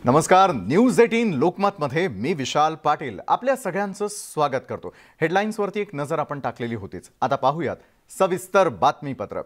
नमस्कार, न्यूज 18 लोकमतमध्ये मी विशाल पाटील आपल्या सगळ्यांचं स्वागत करतो। हेडलाईन्सवरती एक नजर आपण टाकलेली होतीच। आता पाहूयात सविस्तर बातमीपत्र।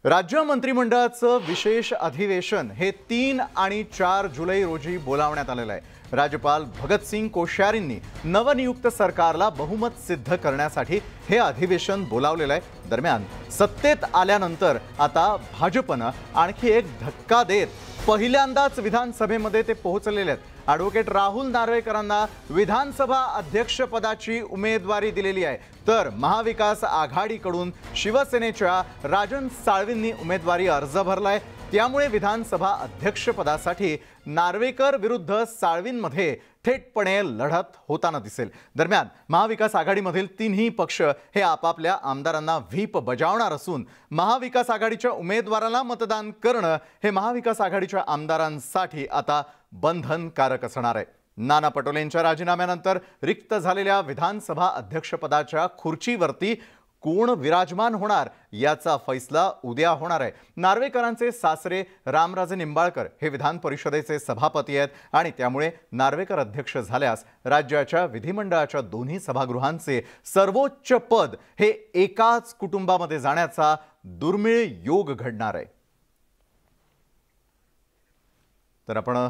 राज्य मंत्रिमंडळाचं विशेष अधिवेशन हे 3 आणि 4 जुलै रोजी बोलावण्यात आलेलं आहे। राज्यपाल भगतसिंग कोश्यारींनी नवनियुक्त सरकारला बहुमत सिद्ध करण्यासाठी हे अधिवेशन बोलावलेलं आहे। दरम्यान सत्तेत आल्यानंतर आता भाजपने आणखी एक धक्का देत पहिल्यांदाच विधानसभेमध्ये ते पोहोचलेले आहेत। ॲडव्होकेट राहुल नार्वेकरांना विधानसभा अध्यक्षपदाची उमेदवारी दिलेली आहे, तर महाविकास आघाडीकडून शिवसेनेच्या राजन साळवींनी उमेदवारी अर्ज भरलाय। त्यामुळे विधानसभा अध्यक्षपदासाठी नार्वेकर विरुद्ध साळवींमध्ये थेटपणे लढत होताना दिसेल। दरम्यान महाविकास आघाडीमधील तिन्ही पक्ष हे आपापल्या आमदारांना व्हीप बजावणार असून महाविकास आघाडीच्या उमेदवाराला मतदान करणं हे महाविकास आघाडीच्या आमदारांसाठी आता बंधनकारक असणार आहे। नाना पटोलेंच्या राजीनाम्यानंतर रिक्त झालेल्या विधानसभा अध्यक्षपदाच्या खुर्चीवरती कोण विराजमान होणार याचा फैसला उद्या होणार आहे। नार्वेकरांचे सासरे रामराजे निंबाळकर हे विधान परिषदेचे सभापती आहेत आणि त्यामुळे नार्वेकर अध्यक्ष झाल्यास राज्याच्या विधिमंडळाच्या दोन्ही सभागृहांचे सर्वोच्च पद हे एकाच कुटुंबामध्ये जाण्याचा दुर्मिळ योग घडणार आहे। तर आपण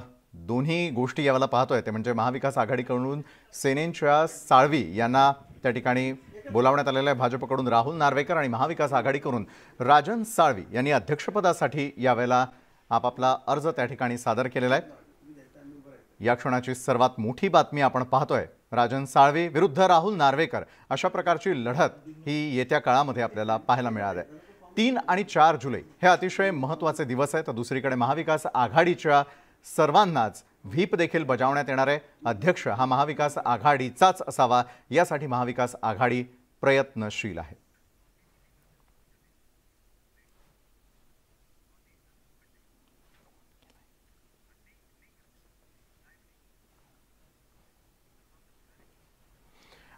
दोन्ही गोष्टी यावेळेला पाहतोय ते म्हणजे महाविकास आघाडीकडून सेनेच्या साळवी यांना त्या ठिकाणी बोलावण्यात आलेलं आहे भाजपकडून राहुल नार्वेकर आणि महाविकास आघाडीकडून राजन साळवी यांनी अध्यक्षपदासाठी यावेळेला आपापला अर्ज त्या ठिकाणी सादर केलेला आहे। या क्षणाची सर्वात मोठी बातमी आपण पाहतोय, राजन साळवी विरुद्ध राहुल नार्वेकर अशा प्रकारची लढत ही येत्या काळामध्ये आपल्याला पाहायला मिळाली आहे। 3 आणि 4 जुलै हे अतिशय महत्त्वाचे दिवस आहेत। तर दुसरीकडे महाविकास आघाडीच्या सर्वांनाच व्हीप देखील बजावण्यात येणार आहे। अध्यक्ष हा महाविकास आघाडीचाच असावा यासाठी महाविकास आघाडी प्रयत्नशील आहे।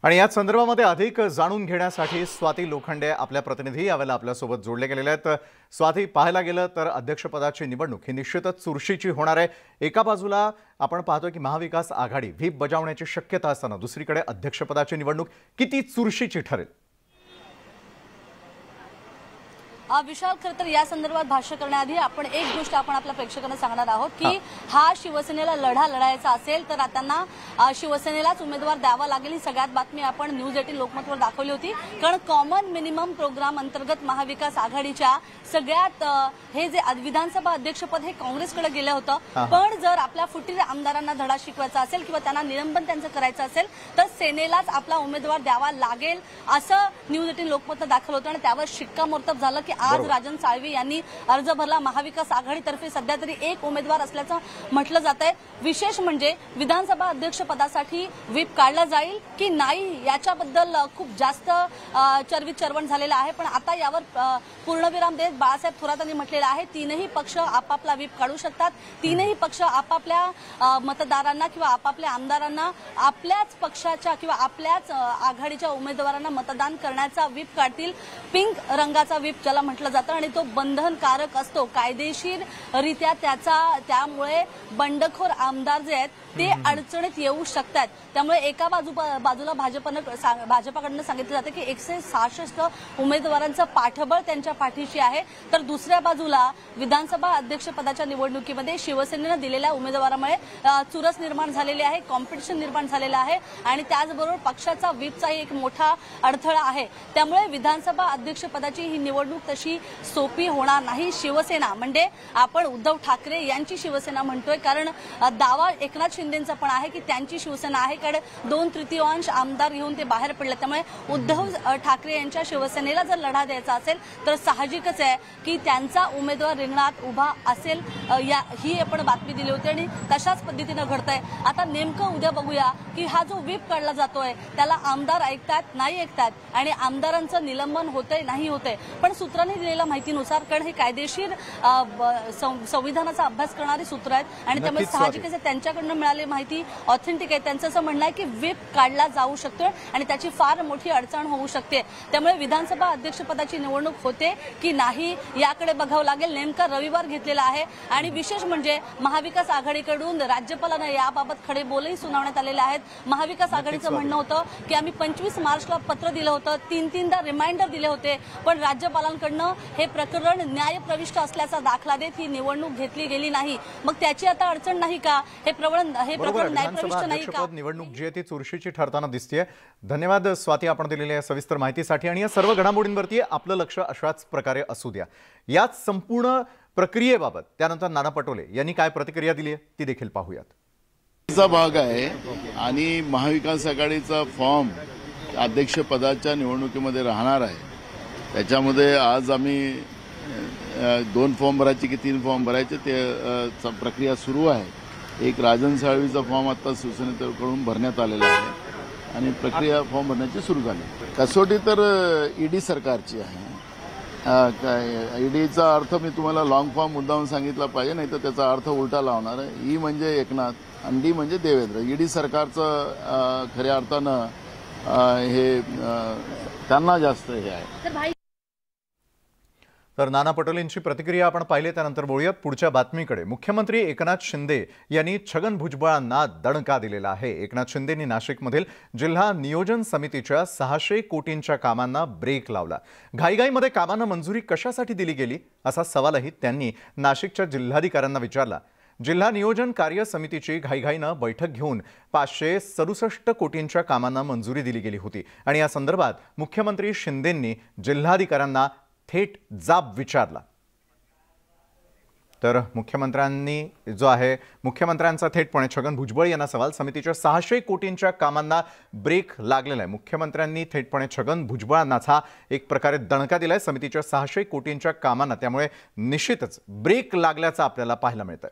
आणि या संदर्भामध्ये अधिक जाणून घेण्यासाठी स्वाती लोखंडे आपल्या प्रतिनिधी यावेळेला आपल्या सोबत जोडले गेलेले आहेत। स्वाती, पाहायला गेलं तर अध्यक्षपदाची निवडणूक ही निश्चितच चुरशीची होणार आहे। एका बाजूला आपण पाहतोय की महाविकास आघाडी व्हीप बजावण्याची शक्यता असताना दुसरीकडे अध्यक्षपदाची निवडणूक किती चुरशीची ठरेल? विशाल, खरं तर या संदर्भात भाष्य करण्याआधी आपण एक गोष्ट आपण आपल्या प्रेक्षकांना सांगणार आहोत की हा शिवसेनेला लढा लढायचा असेल तर त्यांना शिवसेनेलाच उमेदवार द्यावा लागेल। ही सगळ्यात बातमी आपण न्यूज 18 लोकमतवर दाखवली होती, कारण कॉमन मिनिमम प्रोग्राम अंतर्गत महाविकास आघाडीच्या सगळ्यात हे जे विधानसभा अध्यक्षपद हे काँग्रेसकडे गेलं होतं। पण जर आपल्या फुटीर आमदारांना धडा शिकवायचा असेल किंवा त्यांना निलंबन त्यांचं करायचं असेल तर सेनेलाच आपला उमेदवार द्यावा लागेल असं न्यूज 18 लोकमत दाखल होतं आणि त्यावर शिक्कामोर्तब झालं की आज राजन साळवी यांनी अर्ज भरला। महाविकास आघाडीतर्फे सध्या तरी एक उमेदवार असल्याचं म्हटलं जात आहे। विशेष म्हणजे विधानसभा अध्यक्षपदासाठी व्हीप काढला जाईल की नाही याच्याबद्दल खूप जास्त चर्वित चर्वण झालेला आहे। पण आता यावर पूर्णविराम देत बाळासाहेब थोरातांनी म्हटलेलं आहे तीनही पक्ष आपापला व्हीप काढू शकतात। तीनही पक्ष आपापल्या मतदारांना किंवा आपापल्या आमदारांना आपल्याच पक्षाच्या किंवा आपल्याच आघाडीच्या उमेदवारांना मतदान करण्याचा व्हीप काढतील। पिंक रंगाचा व्हीप ज्याला म्हटलं जातं आणि तो बंधनकारक असतो कायदेशीररित्या त्यामुळे बंडखोर आमदार जे आहेत ते अडचणीत येऊ शकतात। त्यामुळे एका बाजूला भाजपाकडून सांगितलं जातं की 166 उमेदवारांचं पाठबळ त्यांच्या पाठीशी आहे, तर दुसऱ्या बाजूला विधानसभा अध्यक्षपदाच्या निवडणुकीमध्ये शिवसेनेनं दिलेल्या उमेदवारामुळे चुरस निर्माण झालेली आहे, कॉम्पिटिशन निर्माण झालेलं आहे आणि त्याचबरोबर पक्षाचा व्हीपचाही एक मोठा अडथळा आहे। त्यामुळे विधानसभा अध्यक्षपदाची ही निवडणूक तशी सोपी होणार नाही। शिवसेना म्हणजे आपण उद्धव ठाकरे यांची शिवसेना म्हणतोय, कारण दावा एकनाथ शिंदेंचा पण आहे की त्यांची शिवसेना आहे, कारण 2/3 आमदार घेऊन ते बाहेर पडले। त्यामुळे उद्धव ठाकरे यांच्या शिवसेनेला जर लढा द्यायचा असेल तर साहजिकच आहे की त्यांचा उमेदवार रिंगणात उभा असेल। ही आपण बातमी दिली होती आणि तशाच पद्धतीनं घडतंय। आता नेमकं उद्या बघूया की हा जो व्हीप काढला जातोय त्याला आमदार ऐकतात नाही ऐकतात आणि आमदारांचं निलंबन होतंय नाही होतंय। पण सूत्र सूत्रांनी दिलेल्या माहितीनुसार, कारण हे कायदेशीर संविधानाचा अभ्यास करणारी सूत्र आहेत आणि त्यामुळे साहजिकच त्यांच्याकडनं मिळालेली माहिती ऑथेंटिक आहे. त्यांचं असं म्हणणं आहे की व्हीप काढला जाऊ शकतोय आणि त्याची फार मोठी अडचण होऊ शकते. त्यामुळे विधानसभा अध्यक्षपदाची निवडणूक होते की नाही याकडे बघावं लागेल. नेमका रविवार घेतलेला आहे आणि विशेष म्हणजे महाविकास आघाडीकडून राज्यपालांना याबाबत खडे बोलही सुनावण्यात आलेले आहेत. महाविकास आघाडीचं म्हणणं होतं की आम्ही 25 मार्चला पत्र दिलं होतं, 3-3दा रिमाइंडर दिले होते, पण राज्यपालांकडनं हे प्रकरण न्यायप्रविष्ट असल्याचा दाखला देत ही निवडणूक घेतली गेली नाही. मग त्याची आता अडचण नाही का? हे प्रकरण न्यायप्रविष्ट नाही का? निवडणूक जी आहे ती चुरशीची ठरताना दिसतेय. धन्यवाद स्वाती, आपण दिलेल्या सविस्तर माहितीसाठी. आणि या सर्व घडामोडींवरती आपलं लक्ष अशाच प्रकारे असू द्या. याच संपूर्ण प्रक्रियेबाबत त्यानंतर नाना पटोले यांनी काय प्रतिक्रिया दिली आहे ती देखील पाहूयात. चा भाग आहे आणि महाविकास आघाडीचा फॉर्म अध्यक्षपदाच्या निवडणुकीमध्ये राहणार आहे. त्याच्यामध्ये आज आम्ही 2 फॉर्म भरायचे की 3 फॉर्म भरायचे ते प्रक्रिया सुरू आहे. एक राजन साळवीचा फॉर्म आता शिवसेनेकडून भरण्यात आलेला आहे आणि प्रक्रिया फॉर्म भरण्याची सुरू झाली. कसोटी तर ईडी सरकारची आहे. ईडीचा अर्थ मी तुम्हाला लॉंग फॉर्म मुद्दाहून सांगितला पाहिजे, नाही तर त्याचा अर्थ उलटा लावणार आहे. ई म्हणजे एकनाथ आणि डी म्हणजे देवेंद्र. ईडी सरकारचं खऱ्या अर्थानं हे त्यांना जास्त हे आहे. तर नाना पटोलेंची प्रतिक्रिया आपण पाहिली. त्यानंतर बोलूयात पुढच्या बातमीकडे. मुख्यमंत्री एकनाथ शिंदे यांनी छगन भुजबळांना दणका दिलेला आहे. एकनाथ शिंदेंनी नाशिकमधील जिल्हा नियोजन समितीच्या 600 कोटींच्या कामांना ब्रेक लावला. घाईघाईमध्ये कामांना मंजुरी कशासाठी दिली गेली असा सवालही त्यांनी नाशिकच्या जिल्हाधिकाऱ्यांना विचारला. जिल्हा नियोजन कार्य समितीची घाईघाईनं बैठक घेऊन 567 कोटींच्या कामांना मंजुरी दिली गेली होती आणि या संदर्भात मुख्यमंत्री शिंदेंनी जिल्हाधिकाऱ्यांना थेट जाब विचारला. तर मुख्यमंत्र्यांचा थेटपणे छगन भुजबळ यांना सवाल. समितीच्या 600 कोटींच्या कामांना ब्रेक लागलेला आहे. मुख्यमंत्र्यांनी थेटपणे छगन भुजबळांनाच हा एक प्रकारे दणका दिलाय समितीच्या 600 कोटींच्या कामांना. त्यामुळे निश्चितच ब्रेक लागल्याचं आपल्याला पाहायला मिळतंय.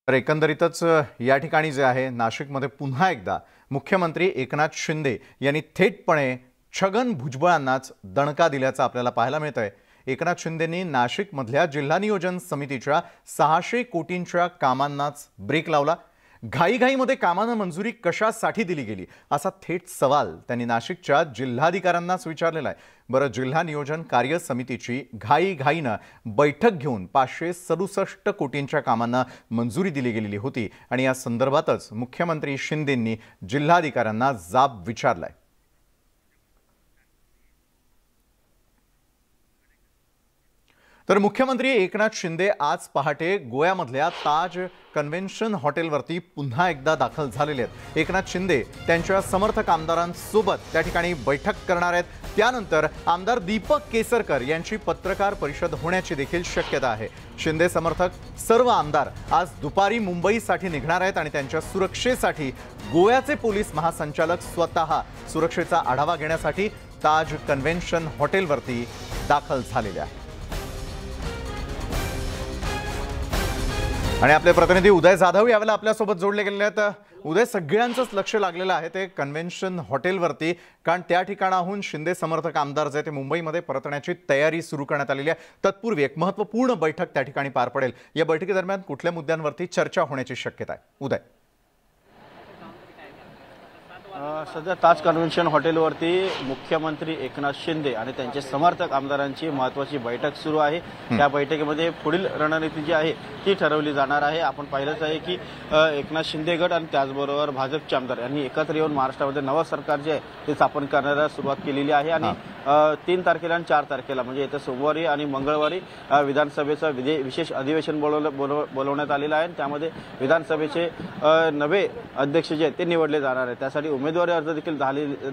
तर एकंदरीतच या ठिकाणी जे आहे नाशिकमध्ये पुन्हा एकदा मुख्यमंत्री एकनाथ शिंदे यांनी थेटपणे छगन भुजबळांनाच दणका दिल्याचं आपल्याला पाहायला मिळतंय. एकनाथ शिंदेंनी नाशिकमधल्या जिल्हा नियोजन समितीच्या 600 कोटींच्या कामांनाच ब्रेक लावला. घाईघाईमध्ये कामांना मंजुरी कशासाठी दिली गेली असा थेट सवाल त्यांनी नाशिकच्या जिल्हाधिकाऱ्यांनाच विचारलेला आहे. बरं, जिल्हा नियोजन कार्य समितीची घाईघाईनं बैठक घेऊन 567 कोटींच्या कामांना मंजुरी दिली गेलेली होती आणि या संदर्भातच मुख्यमंत्री शिंदेंनी जिल्हाधिकाऱ्यांना जाब विचारलाय. तर मुख्यमंत्री एकनाथ शिंदे आज पहाटे गोव्यामधल्या ताज कन्व्हेन्शन हॉटेलवरती पुन्हा एकदा दाखल झालेले आहेत. एकनाथ शिंदे त्यांच्या समर्थक आमदारांसोबत त्या ठिकाणी बैठक करणार आहेत. त्यानंतर आमदार दीपक केसरकर यांची पत्रकार परिषद होण्याची देखील शक्यता आहे. शिंदे समर्थक सर्व आमदार आज दुपारी मुंबईसाठी निघणार आहेत आणि त्यांच्या सुरक्षेसाठी गोव्याचे पोलीस महासंचालक स्वतः सुरक्षेचा आढावा घेण्यासाठी ताज कन्व्हेन्शन हॉटेलवरती दाखल झालेले आहेत. आणि आपले प्रतिनिधी उदय जाधव यावेळेला आपल्यासोबत जोडले गेलेले आहेत. उदय, सगळ्यांचंच लक्ष लागलेलं आहे ते कन्व्हेन्शन हॉटेलवरती, कारण त्या ठिकाणाहून शिंदे समर्थक आमदार जे ते मुंबईमध्ये परतण्याची तयारी सुरू करण्यात आलेली आहे. तत्पूर्वी एक महत्त्वपूर्ण बैठक त्या ठिकाणी पार पडेल. या बैठकीदरम्यान कुठल्या मुद्द्यांवरती चर्चा होण्याची शक्यता आहे? उदय, सध्या ताज कन्व्हेन्शन हॉटेलवरती मुख्यमंत्री एकनाथ शिंदे आणि त्यांचे समर्थक आमदारांची महत्त्वाची बैठक सुरू आहे. त्या बैठकीमध्ये पुढील रणनीती जी आहे ती ठरवली जाणार आहे. आपण पाहिलंच आहे की एकनाथ शिंदे गट आणि त्याचबरोबर भाजपचे आमदार यांनी एकत्र येऊन महाराष्ट्रामध्ये नवं सरकार जे आहे ते स्थापन करण्याला सुरुवात केलेली आहे आणि 3 तारखेला आणि 4 तारखेला म्हणजे येत्या सोमवारी आणि मंगळवारी विधानसभेचं विशेष अधिवेशन बोलवण्यात आलेलं आहे. त्यामध्ये विधानसभेचे नवे अध्यक्ष जे आहेत ते निवडले जाणार आहेत. त्यासाठी उमेदवारी अर्ज देखील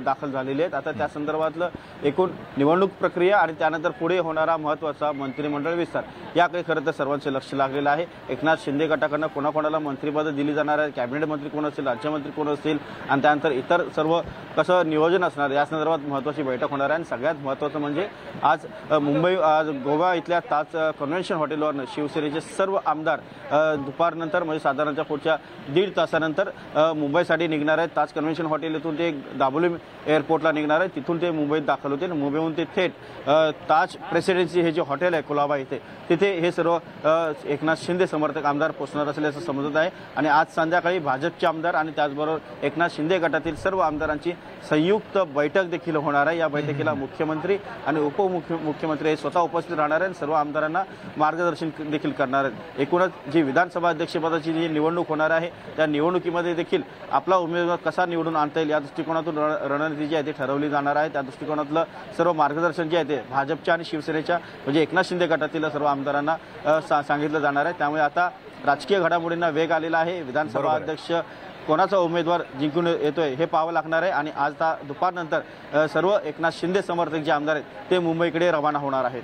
दाखल झालेले आहेत. आता त्या संदर्भातलं एकूण निवडणूक प्रक्रिया आणि त्यानंतर पुढे होणारा महत्त्वाचा मंत्रिमंडळ विस्तार याकडे खरं तर सर्वांचे लक्ष लागलेलं आहे. एकनाथ शिंदे गटाकडनं कोणाकोणाला मंत्रिपदं दिली जाणार आहेत, कॅबिनेट मंत्री कोण असतील, राज्यमंत्री कोण असतील आणि त्यानंतर इतर सर्व कसं नियोजन असणार या संदर्भात महत्त्वाची बैठक होणार आहे. आणि सगळ्यात महत्त्वाचं म्हणजे आज आज गोवा इथल्या ताज कन्व्हेन्शन हॉटेलवर शिवसेनेचे सर्व आमदार दुपारनंतर म्हणजे साधारणतः पुढच्या 1.5 तासानंतर मुंबईसाठी निघणार आहेत. ताज कन्व्हेन्शन हॉटेल इथून ते दाबोली एअरपोर्टला निघणार आहेत. तिथून ते मुंबईत दाखल होते आणि मुंबईहून ते थेट ताज प्रेसिडेन्सी हे जे हॉटेल आहे कुलाबा इथे तिथे हे सर्व एकनाथ शिंदे समर्थक आमदार पोहोचणार असल्याचं समजत आहे. आणि आज संध्याकाळी भाजपचे आमदार आणि त्याचबरोबर एकनाथ शिंदे गटातील सर्व आमदारांची संयुक्त बैठक देखील होणार आहे. या बैठकीला मुख्यमंत्री आणि उपमुख्यमंत्री हे स्वतः उपस्थित राहणार आहेत. सर्व आमदारांना मार्गदर्शन देखील करणार आहेत. एकूणच जी विधानसभा अध्यक्षपदाची जी निवडणूक होणार आहे त्या निवडणुकीमध्ये देखील आपला उमेदवार कसा निवडून आणता येईल या दृष्टिकोनातून रणनीती जी आहे ती ठरवली जाणार आहे. त्या दृष्टिकोनातलं सर्व मार्गदर्शन जे आहे ते भाजपच्या आणि शिवसेनेच्या म्हणजे एकनाथ शिंदे गटातील सर्व आमदारांना सांगितलं जाणार आहे. त्यामुळे आता राजकीय घडामोडींना वेग आलेला आहे. विधानसभा अध्यक्ष कोणाचा उमेदवार जिंकून येतोय हे पाहावं लागणार आहे. आणि आज दुपारनंतर सर्व एकनाथ शिंदे समर्थक जे आमदार आहेत ते मुंबईकडे रवाना होणार आहेत.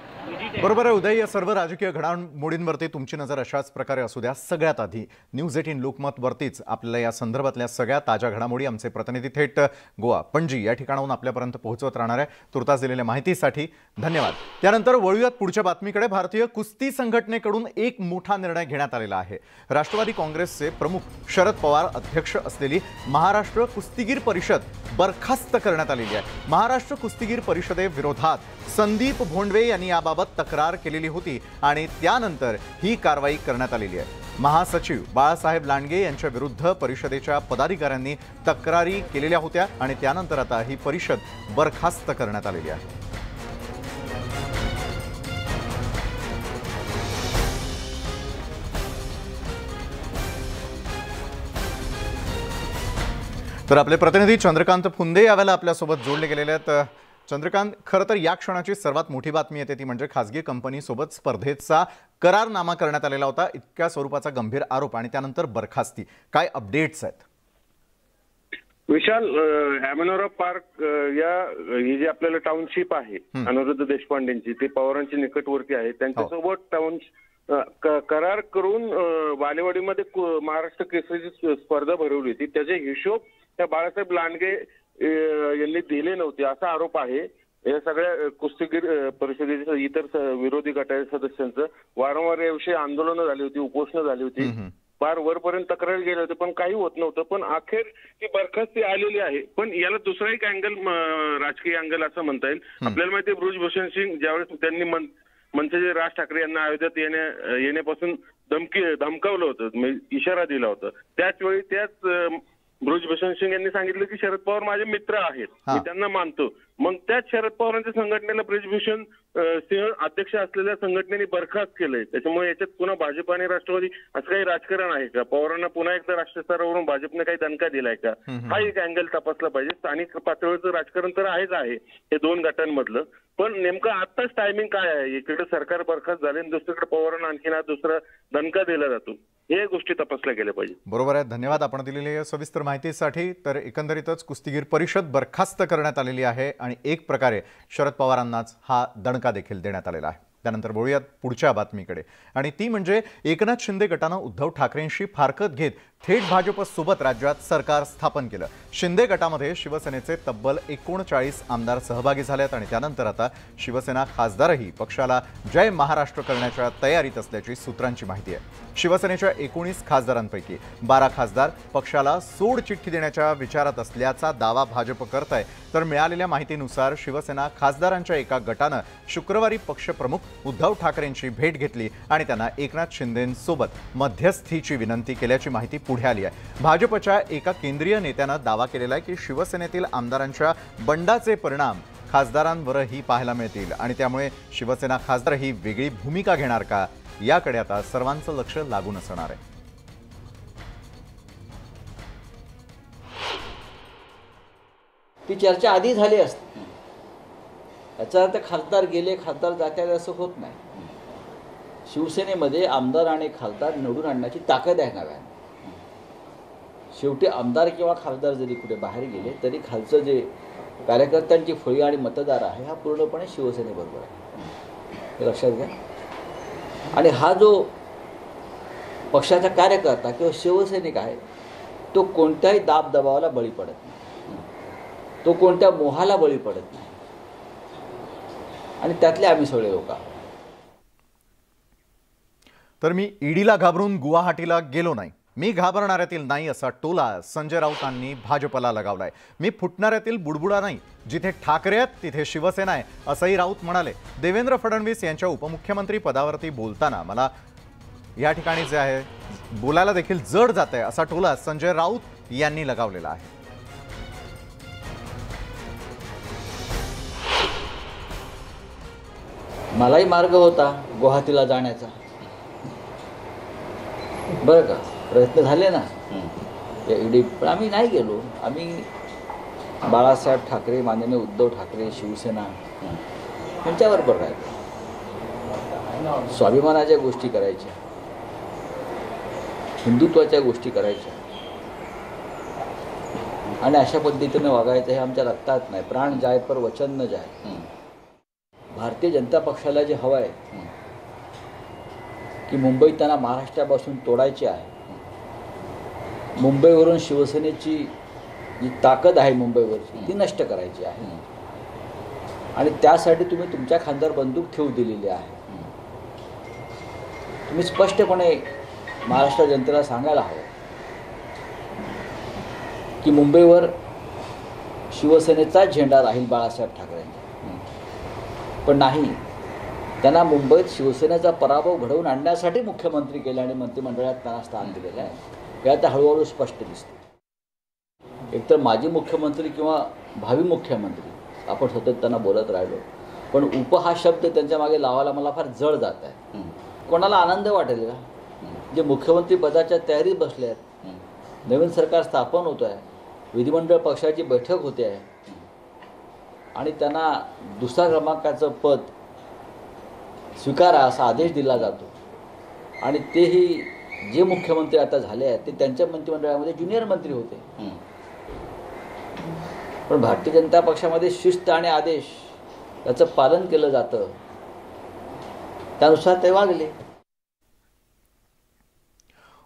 बरोबर आहे उदय. या सर्व राजकीय घडामोडींवरती तुमची नजर अशाच प्रकारे असू द्या. सगळ्यात आधी न्यूज 18 लोकमतवरतीच आपल्याला या संदर्भातल्या सगळ्या ताज्या घडामोडी आमचे प्रतिनिधी थेट गोवा पणजी या ठिकाणाहून आपल्यापर्यंत पोहोचवत राहणार आहे. तुर्तास दिलेल्या माहितीसाठी धन्यवाद. त्यानंतर वळूयात पुढच्या बातमीकडे. भारतीय कुस्ती संघटनेकडून एक मोठा निर्णय घेण्यात आलेला आहे. राष्ट्रवादी काँग्रेसचे प्रमुख शरद पवार अध्यक्ष असलेली महाराष्ट्र कुस्तीगीर परिषद बरखास्त करण्यात आलेली आहे. महाराष्ट्र कुस्तीगीर परिषदेविरोधात संदीप भोंडवे यांनी याबाबत तक्रार केलेली होती आणि त्यानंतर ही कारवाई करण्यात आलेली आहे. महासचिव बाळासाहेब लांडगे यांच्या विरुद्ध परिषदेच्या पदाधिकाऱ्यांनी तक्रारी केलेल्या होत्या आणि त्यानंतर आता ही परिषद बरखास्त करण्यात आलेली आहे. तर आपले प्रतिनिधी चंद्रकांत फुंदे यावेळेला आपल्यासोबत जोडले गेलेले आहेत. चंद्रकांत, खरं तर या क्षणाची सर्वात मोठी बातमी येते ती म्हणजे खासगी कंपनीसोबत स्पर्धेचा करारनामा करण्यात आलेला होता. इतक्या स्वरूपाचा गंभीर आरोप आणि त्यानंतर बरखास्ती. काय अपडेट्स आहेत? विशाल, ॲमेनोरा पार्क ही जी आपल्याला टाउनशिप आहे अनिरुद्ध देशपांडेंची, ते पवारांची निकटवर्ती आहे. त्यांच्यासोबत करार करून बालेवाडीमध्ये महाराष्ट्र केसरीची स्पर्धा भरवली होती. त्याचे हिशोब त्या बाळासाहेब लांडगे यांनी दिले नव्हते असा आरोप आहे. या सगळ्या कुस्तीगीर परिषदेच्या इतर विरोधी गटाच्या सदस्यांचं वारंवार याविषयी आंदोलनं झाली होती, उपोषणं झाली होती, फार वरपर्यंत तक्रारी गेले होते, पण काही होत नव्हतं. पण अखेर ती बरखास्ती आलेली आहे. पण याला दुसरा एक अँगल, राजकीय अँगल असं म्हणता येईल. आपल्याला माहिती आहे बृजभूषण सिंग ज्यावेळेस त्यांनी मनसेचे राज ठाकरे यांना अयोध्येत येण्यापासून धमकावलं होतं, इशारा दिला होता, त्याच वेळी त्याच बृजभूषण सिंग यांनी सांगितलं की शरद पवार माझे मित्र आहेत, मी त्यांना मानतो. मग त्याच शरद पवारांच्या संघटनेला बृजभूषण सिंह अध्यक्ष असलेल्या संघटनेने बरखास्त केलंय. त्याच्यामुळे याच्यात पुन्हा भाजप आणि राष्ट्रवादी असं काही राजकारण आहे का? पवारांना पुन्हा एकदा राष्ट्रस्तरावरून भाजपने काही दणका दिलाय का? हा एक अँगल तपासला पाहिजे. स्थानिक पातळीवरचं राजकारण तर आहेच आहे हे दोन गटांमधलं, पण नेमकं आत्ताच टायमिंग काय आहे? इकडे सरकार बरखास्त झाले आणि दुसरीकडे पवारांना आणखीन दुसरा दणका दिला जातो. हे गोष्टी तपासल्या गेल्या पाहिजे. बरोबर आहे. धन्यवाद आपण दिलेल्या सविस्तर माहितीसाठी. तर एकंदरीतच कुस्तीगीर परिषद बरखास्त करण्यात आलेली आहे आणि एक प्रकारे शरद पवारांनाच हा दणका देखील देण्यात आलेला आहे. त्यानंतर बोलूयात पुढच्या बातमीकडे आणि ती म्हणजे एकनाथ शिंदे गटानं उद्धव ठाकरेंशी फारकत घेत थेट भाजपसोबत राज्यात सरकार स्थापन केलं. शिंदे गटामध्ये शिवसेनेचे तब्बल 39 आमदार सहभागी झालेत आणि त्यानंतर आता शिवसेना खासदारही पक्षाला जय महाराष्ट्र करण्याच्या तयारीत असल्याची सूत्रांची माहिती आहे. शिवसेनेच्या 19 खासदारांपैकी 12 खासदार पक्षाला सोड चिठ्ठी देण्याच्या विचारात असल्याचा दावा भाजप करत आहे. तर मिळालेल्या माहितीनुसार शिवसेना खासदारांच्या एका गटानं शुक्रवारी पक्षप्रमुख उद्धव ठाकरेंची भेट घेतली आणि त्यांना एकनाथ शिंदेंसोबत मध्यस्थीची विनंती केल्याची माहिती पुढे आली आहे. भाजपच्या एका केंद्रीय नेत्यानं दावा केलेला आहे की शिवसेनेतील आमदारांच्या बंडाचे परिणाम खासदारांवरही पाहायला मिळतील आणि त्यामुळे शिवसेना खासदार ही वेगळी भूमिका घेणार का याकडे आता सर्वांचं लक्ष लागून असणार आहे. ती चर्चा आधी झाली असते. याचा अर्थ खासदार गेले खासदार जाते असं होत नाही. शिवसेनेमध्ये आमदार आणि खासदार निवडून आणण्याची ताकद आहे नव्याने. शेवटी आमदार किंवा खासदार जरी कुठे बाहेर गेले तरी खालचं जे कार्यकर्त्यांची फळी आणि मतदार आहे हा पूर्णपणे शिवसेनेबरोबर आहे, हे लक्षात घ्या. आणि हा जो पक्षाचा कार्यकर्ता किंवा शिवसैनिक आहे तो कोणत्याही दाबदबावाला बळी पडत नाही, तो कोणत्या मोहाला बळी पडत नाही. आणि त्यातले आम्ही सगळे लोक आहोत. तर मी ईडीला घाबरून गुवाहाटीला गेलो नाही, मी घाबरणाऱ्यातील नाही असा टोला संजय राऊतांनी भाजपला लगावलाय. मी फुटणाऱ्यातील बुडबुडा नाही, जिथे ठाकरे आहेत तिथे शिवसेना आहे असंही राऊत म्हणाले. देवेंद्र फडणवीस यांच्या उपमुख्यमंत्री पदावरती बोलताना मला या ठिकाणी जे आहे बोलायला देखील जड जात आहे असा टोला संजय राऊत यांनी लगावलेला आहे. मलाही मार्ग होता गुवाहाटीला जाण्याचा, बरं का, प्रयत्न झाले ना या ईडी, पण आम्ही नाही गेलो. आम्ही बाळासाहेब ठाकरे, माननीय उद्धव ठाकरे, शिवसेना यांच्याबरोबर राहिलो. स्वाभिमानाच्या गोष्टी करायच्या, हिंदुत्वाच्या गोष्टी करायच्या आणि अशा पद्धतीने वागायचं हे आमच्या रक्तात नाही. प्राण जाय पर वचन न जाय. भारतीय जनता पक्षाला जे हवं आहे की मुंबई त्यांना महाराष्ट्रापासून तोडायची आहे, मुंबईवरून शिवसेनेची जी ताकद आहे मुंबईवरची ती नष्ट करायची आहे. आणि त्यासाठी तुम्ही तुमच्या खांद्यावर बंदूक ठेवू दिलेली आहे. तुम्ही स्पष्टपणे महाराष्ट्र जनतेला सांगायला हवं की मुंबईवर शिवसेनेचा झेंडा राहील बाळासाहेब ठाकरेंचा. पण नाही, त्यांना मुंबईत शिवसेनेचा पराभव घडवून आणण्यासाठी मुख्यमंत्री केले आणि मंत्रिमंडळात त्यांना स्थान दिलेलं आहे. हे आता हळूहळू स्पष्ट दिसते. एकतर माजी मुख्यमंत्री किंवा भावी मुख्यमंत्री आपण सतत त्यांना बोलत राहिलो, पण उप हा शब्द त्यांच्या मागे लावायला मला फार जड जात आहे. कोणाला आनंद वाटेल का? जे मुख्यमंत्री पदाच्या तयारीत बसले आहेत, नवीन सरकार स्थापन होतं आहे, विधिमंडळ पक्षाची बैठक होते आहे आणि त्यांना दुसऱ्या क्रमांकाचं पद स्वीकारा असा आदेश दिला जातो. आणि तेही जे मुख्यमंत्री आता झाले आहेत ते त्यांच्या मंत्रिमंडळामध्ये ज्युनियर मंत्री होते. पण भारतीय जनता पक्षामध्ये शिस्त आणि आदेश याचं पालन केलं जातं, त्यानुसार ते वागले.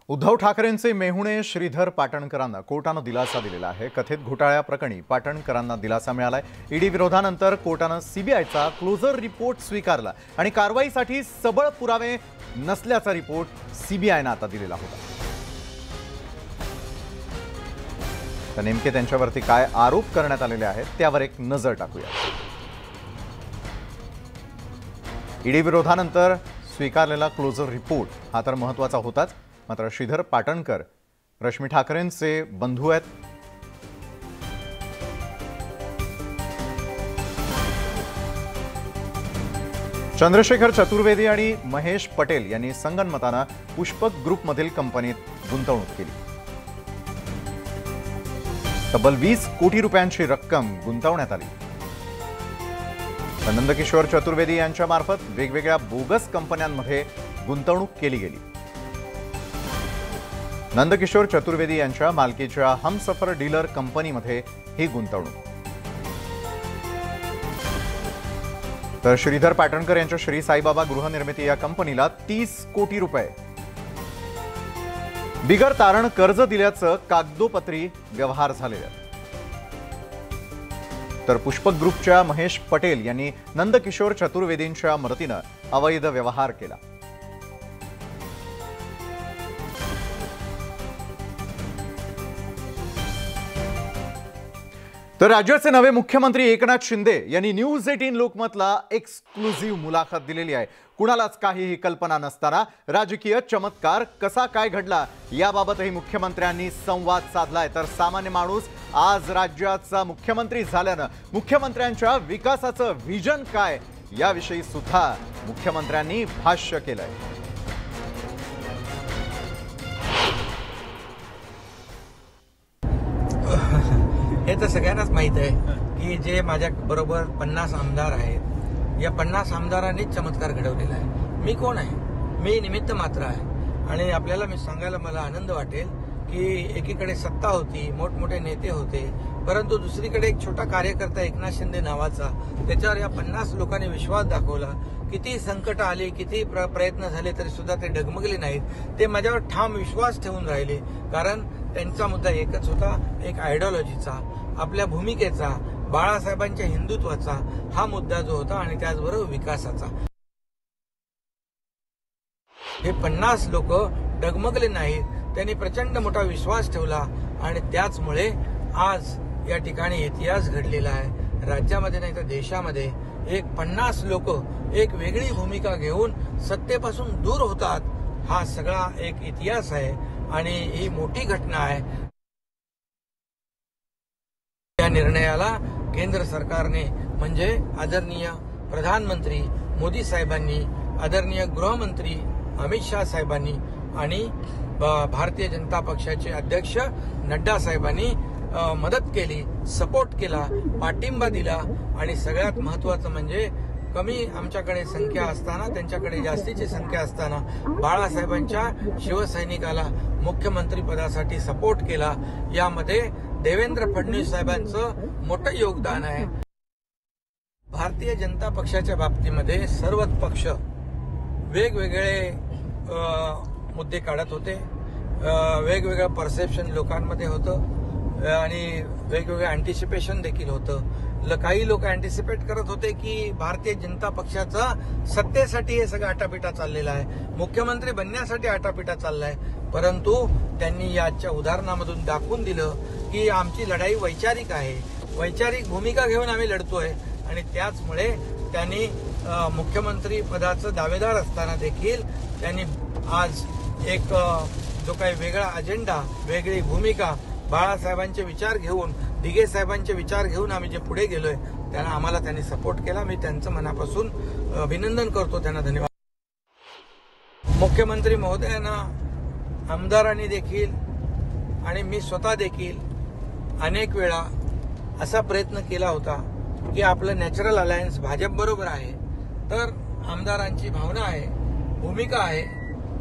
उद्धव ठाकरेंचे मेहुणे श्रीधर पाटणकरांना कोर्टानं दिलासा दिलेला आहे. कथित घोटाळ्याप्रकरणी पाटणकरांना दिलासा मिळालाय. ईडी विरोधानंतर कोर्टानं सीबीआयचा क्लोजर रिपोर्ट स्वीकारला आणि कारवाईसाठी सबळ पुरावे नसल्याचा रिपोर्ट सीबीआयनं आता दिलेला होता. तर नेमके त्यांच्यावरती काय आरोप करण्यात आलेले आहेत त्यावर एक नजर टाकूया. ईडी विरोधानंतर स्वीकारलेला क्लोजर रिपोर्ट हा तर महत्त्वाचा होताच, मात्र श्रीधर पाटणकर रश्मी ठाकरेंचे बंधू आहेत. चंद्रशेखर चतुर्वेदी आणि महेश पटेल यांनी संगनमतानं पुष्पक ग्रुपमधील कंपनीत गुंतवणूक केली. तब्बल 20 कोटी रुपयांची रक्कम गुंतवण्यात आली. नंदकिशोर चतुर्वेदी यांच्या मार्फत वेगवेगळ्या बोगस कंपन्यांमध्ये गुंतवणूक केली गेली. नंदकिशोर चतुर्वेदी यांच्या मालकीच्या हमसफर डीलर कंपनीमध्ये ही गुंतवणूक. तर श्रीधर पाटणकर यांच्या श्री साईबाबा गृहनिर्मिती या कंपनीला 30 कोटी रुपये बिगर तारण कर्ज दिल्याचं कागदोपत्री व्यवहार झालेले. तर पुष्पक ग्रुपच्या महेश पटेल यांनी नंदकिशोर चतुर्वेदींच्या मदतीनं अवैध व्यवहार केला. तर राज्याचे नवे मुख्यमंत्री एकनाथ शिंदे यांनी न्यूज 18 लोकमतला एक्सक्लुझिव्ह मुलाखत दिलेली आहे. कुणालाच काहीही कल्पना नसताना राजकीय चमत्कार कसा काय घडला याबाबतही मुख्यमंत्र्यांनी संवाद साधलाय. तर सामान्य माणूस आज राज्याचा मुख्यमंत्री झाल्यानं मुख्यमंत्र्यांच्या विकासाचं व्हिजन काय याविषयी सुद्धा मुख्यमंत्र्यांनी भाष्य केलंय. हे तर सगळ्यांनाच माहीत आहे की जे माझ्या बरोबर 50 आमदार आहेत, या 50 आमदारांनीच चमत्कार घडवलेला आहे. मी कोण आहे? मी निमित्त मात्र आहे. आणि आपल्याला मी सांगायला मला आनंद वाटेल की एकीकडे सत्ता होती, मोठमोठे नेते होते, परंतु दुसरीकडे एक छोटा कार्यकर्ता एकनाथ शिंदे नावाचा, त्याच्यावर या 50 लोकांनी विश्वास दाखवला. किती संकट आली, किती प्रयत्न झाले तरी सुद्धा ते डगमगले नाहीत. ते माझ्यावर ठाम विश्वास ठेवून राहिले, कारण त्यांचा मुद्दा एकच होता, एक आयडिओलॉजीचा, आपल्या भूमिकेचा, बाळासाहेबांच्या हिंदुत्वाचा हा मुद्दा जो होता आणि त्याचबरोबर विकासाचा. हे 50 लोक डगमगले नाहीत, त्यांनी प्रचंड मोठा विश्वास ठेवला आणि त्याचमुळे आज या ठिकाणी इतिहास घडलेला आहे. राज्यामध्ये नाही तर देशामध्ये एक 50 लोक एक वेगळी भूमिका घेऊन सत्तेपासून दूर होतात. हा सगळा एक इतिहास आहे आणि ही मोठी घटना आहे. या निर्णयाला केंद्र सरकारने म्हणजे आदरणीय प्रधानमंत्री मोदी साहेबांनी, आदरणीय गृहमंत्री अमित शाह साहेबांनी आणि भारतीय जनता पक्षाचे अध्यक्ष नड्डा साहेबांनी मदत केली, सपोर्ट केला, पाठिंबा दिला आणि सगळ्यात महत्वाचं म्हणजे कमी आमच्याकडे संख्या असताना, त्यांच्याकडे जास्तीची संख्या असताना बाळासाहेबांच्या शिवसैनिकाला मुख्यमंत्री पदासाठी सपोर्ट केला. यामध्ये देवेंद्र फडणवीस साहेबांचं मोठं योगदान आहे. भारतीय जनता पक्षाच्या बाबतीमध्ये सर्वच पक्ष वेगवेगळे मुद्दे काढत होते, वेगवेगळं परसेप्शन लोकांमध्ये होतं आणि वेगवेगळं अँटिसिपेशन देखील होतं. काही लोक अँटिसिपेट करत होते की भारतीय जनता पक्षाचा सत्तेसाठी हे सगळं आटापिटा चाललेला आहे, मुख्यमंत्री बनण्यासाठी आटापिटा चाललाय. परंतु त्यांनी याच्या उदाहरणामधून दाखवून दिलं की आमची लढाई वैचारिक आहे, वैचारिक भूमिका घेऊन आम्ही लढतोय आणि त्याचमुळे त्यांनी मुख्यमंत्री पदाचं दावेदार असताना देखील त्यांनी आज एक जो काही वेगळा अजेंडा, वेगळी भूमिका, बाळासाहेबांचे विचार घेऊन, दिघे साहेबांचे विचार घेऊन आम्ही जे पुढे गेलोय त्यांना आम्हाला त्यांनी सपोर्ट केला. मी त्यांचं मनापासून अभिनंदन करतो, त्यांना धन्यवाद. मुख्यमंत्री महोदयांना आमदारांनी देखील आणि मी स्वतः देखील अनेक वेळा असा प्रयत्न केला होता की आपलं नॅचरल अलायन्स भाजप बरोबर आहे, तर आमदारांची भावना आहे, भूमिका आहे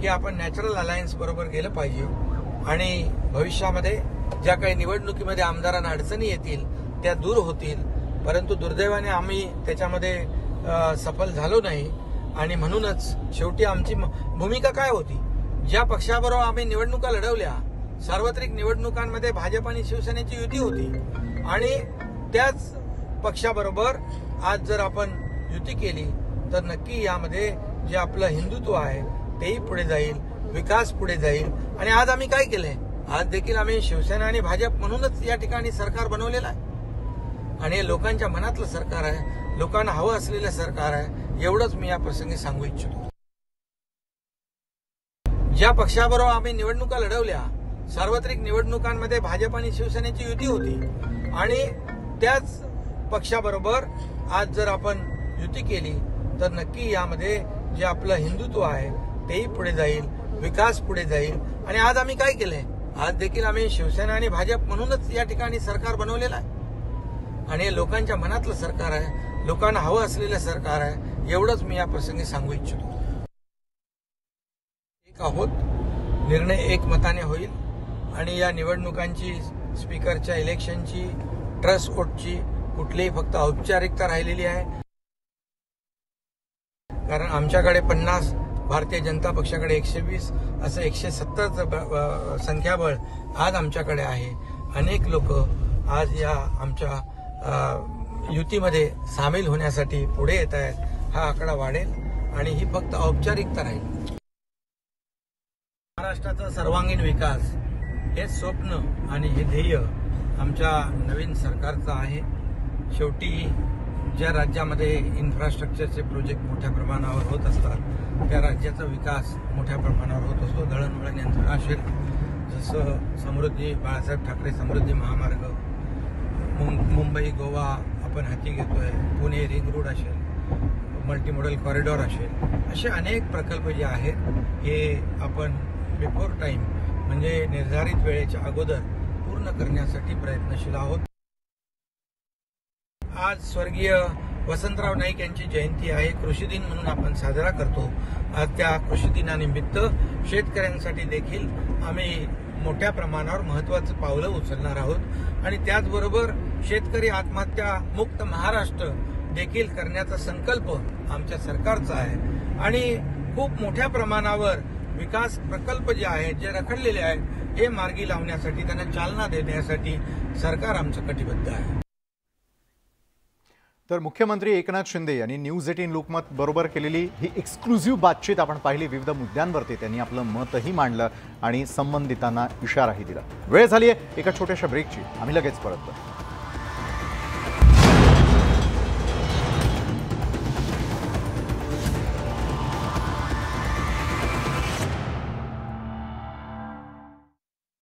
की आपण नॅचरल अलायन्स बरोबर गेलं पाहिजे आणि भविष्यामध्ये ज्या काही निवडणुकीमध्ये आमदारांना अडचणी येतील त्या दूर होतील. परंतु दुर्दैवाने आम्ही त्याच्यामध्ये सफल झालो नाही आणि म्हणूनच शेवटी आमची भूमिका काय होती, ज्या पक्षाबरोबर आम्ही निवडणुका लढवल्या, सार्वत्रिक निवडणुकांमध्ये भाजप आणि शिवसेनेची युती होती आणि त्याच पक्षाबरोबर आज जर आपण युती केली तर नक्की यामध्ये जे आपलं हिंदुत्व आहे तेही पुढे जाईल, विकास पुढे जाईल. आणि आज आम्ही काय केलंय, आज देखील आम्ही शिवसेना आणि भाजप म्हणूनच या ठिकाणी सरकार बनवलेलं आहे आणि लोकांच्या मनातलं सरकार आहे, लोकांना हवं असलेलं सरकार आहे. एवढंच मी या प्रसंगी सांगू इच्छितो. ज्या पक्षाबरोबर आम्ही निवडणुका लढवल्या, सार्वत्रिक निवडणुकांमध्ये भाजप आणि शिवसेनेची युती होती आणि त्याच पक्षाबरोबर आज जर आपण युती केली तर नक्की यामध्ये जे आपलं हिंदुत्व आहे तेही पुढे जाईल, विकास पुढे जाईल. आणि आज आम्ही काय केलंय, आज देखील आम्ही शिवसेना आणि भाजप म्हणूनच या ठिकाणी सरकार बनवलेलं आहे आणि लोकांच्या मनातलं सरकार आहे, लोकांना हवं असलेलं सरकार आहे. एवढंच मी या प्रसंगी सांगू इच्छितो. एक आहोत, निर्णय एकमताने होईल आणि या निवडणुकांची, स्पीकरच्या इलेक्शनची, ट्रस्ट वोटची कुठलीही फक्त औपचारिकता राहिलेली आहे. कारण आमच्याकडे 50, भारतीय जनता पक्षाकडे 120 असं 170चं संख्याबळ आज आमच्याकडे आहे. अनेक लोक आज या आमच्या युतीमध्ये सामील होण्यासाठी पुढे येत आहेत. हा आकडा वाढेल आणि ही फक्त औपचारिकता राहील. महाराष्ट्राचा सर्वांगीण विकास हे स्वप्न आणि हे ध्येय आमच्या नवीन सरकारचं आहे. शेवटी ज्या राज्यामध्ये इन्फ्रास्ट्रक्चरचे प्रोजेक्ट मोठ्या प्रमाणावर होत असतात त्या राज्याचा विकास मोठ्या प्रमाणावर होत असतो. दळणवळण यंत्रणा असेल, जसं समृद्धी, बाळासाहेब ठाकरे समृद्धी महामार्ग, मुंबई गोवा आपण हाती घेतोय, पुणे रिंग रोड असेल, मल्टीमॉडल कॉरिडॉर असेल, असे अनेक प्रकल्प जे आहेत हे आपण बिफोर टाइम म्हणजे निर्धारित वेळेच्या अगोदर पूर्ण करण्यासाठी प्रयत्नशील आहोत. आज स्वर्गीय वसंतराव नाईक यांची जयंती आहे, कृषी दिन म्हणून आपण साजरा करतो. आज त्या कृषी दिनानिमित्त शेतकऱ्यांसाठी देखील आम्ही मोठ्या प्रमाणावर महत्त्वाचं पावलं उचलणार आहोत आणि त्याचबरोबर शेतकरी आत्महत्या मुक्त महाराष्ट्र देखील करण्याचा संकल्प आमच्या सरकारचा आहे आणि खूप मोठ्या प्रमाणावर विकास प्रकल्प जे आहेत, जे रखडलेले आहेत, हे मार्गी लावण्यासाठी, त्यांना चालना देण्यासाठी सरकार आमचं कटिबद्ध आहे. तर मुख्यमंत्री एकनाथ शिंदे यांनी न्यूज 18 लोकमत बरोबर केलेली ही एक्सक्लुझिव्ह बातचीत आपण पाहिली. विविध मुद्द्यांवरती त्यांनी आपलं मतही मांडलं आणि संबंधितांना इशाराही दिला. वेळ झाली आहे एका छोट्याशा ब्रेकची. आम्ही लगेच परत